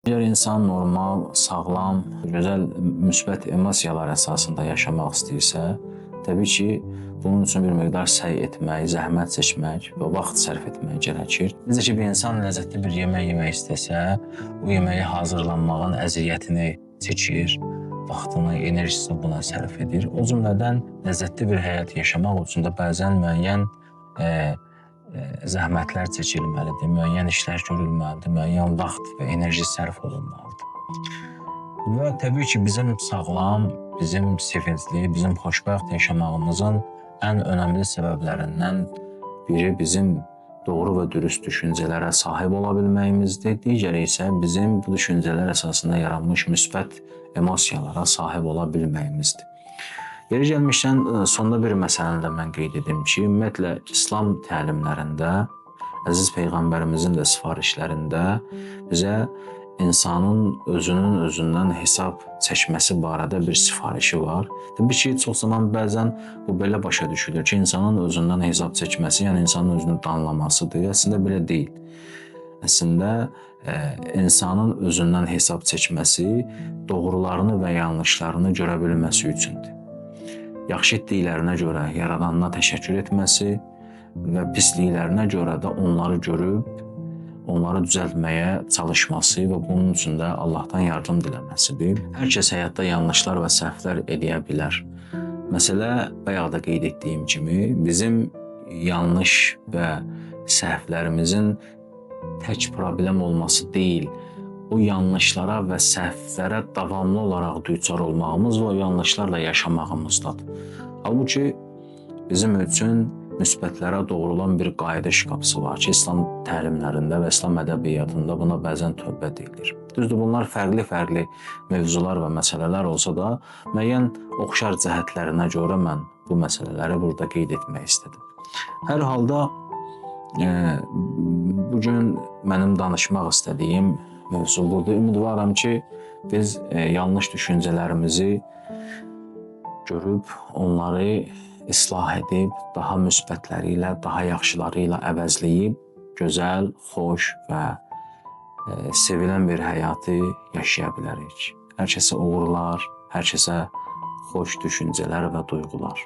Əgər insan normal, sağlam, gözəl, müsbət emosiyalar əsasında yaşamaq istəyirsə, təbii ki, bunun üçün bir miqdar səy etmək, zəhmət çəkmək və vaxt sərf etmək gərəkir. Necə ki, bir insan ləzzətli bir yemək yemək istəsə, o yeməyi hazırlanmağın əziyyətini çəkir, vaxtını, enerjisini buna sərf edir. O cümlədən ləzzətli bir həyat yaşamaq üçün də bəzən müəyyən zəhmətlər çəkilməlidir, müəyyən işlər görülməlidir, müəyyən vaxt və enerji sərf olunmalıdır. Və təbii ki, bizim sağlam, bizim sevincli, bizim xoşbəxt yaşamağımızın ən önəmli səbəblərindən biri bizim doğru və dürüst düşüncələrə sahib ola bilməyimizdir. Digəri isə bizim bu düşüncələr əsasında yaranmış müsbət emosiyalara sahib ola bilməyimizdir. Yeri gəlmişdən sonda bir məsələni də mən qeyd edim ki, ümumiyyətlə İslam təlimlərində, əziz Peyğəmbərimizin də sifarişlərində bizə insanın özündən hesab çəkməsi barədə bir sifarişi var. Təbii ki, çox zaman bəzən bu belə başa düşülür ki, insanın özündən hesab çəkməsi, yəni insanın özünü danlamasıdır. Əslində belə deyil. Əslində, insanın özündən hesab çəkməsi doğrularını və yanlışlarını görə bilməsi üçündür. Yaxşı etdiklərinə görə Yaradanına təşəkkür etməsi və pisliklərinə görə də onları görüb, onları düzəltməyə çalışması və bunun üçün də Allahdan yardım diləməsidir. Hər kəs həyatda yanlışlar və səhvlər edə bilər. Məsələ bayaq da qeyd etdiyim kimi bizim yanlış və səhvlərimizin tək problem olması deyil, o yanlışlara və səhvlərə davamlı olaraq düçar olmağımız və o yanlışlarla yaşamağımızdadır. Halbuki bizim üçün müsbətlərə doğrulan bir qayda şkapsı var ki, İslam təlimlərində və İslam ədəbiyyatında buna bəzən tövbə deyilir. Düzdür, bunlar fərqli mövzular və məsələlər olsa da, müəyyən oxşar cəhətlərinə görə mən bu məsələləri burada qeyd etmək istədim. Hər halda bugün mənim danışmaq istədiyim mövzu budur. Ümidvaram ki, biz yanlış düşüncələrimizi görüb, onları islah edib, daha müsbətləri ilə, daha yaxşıları ilə əvəzləyib, gözəl, xoş və sevilən bir həyatı yaşaya bilərik. Hər kəsə uğurlar, hər kəsə xoş düşüncələr və duyğular.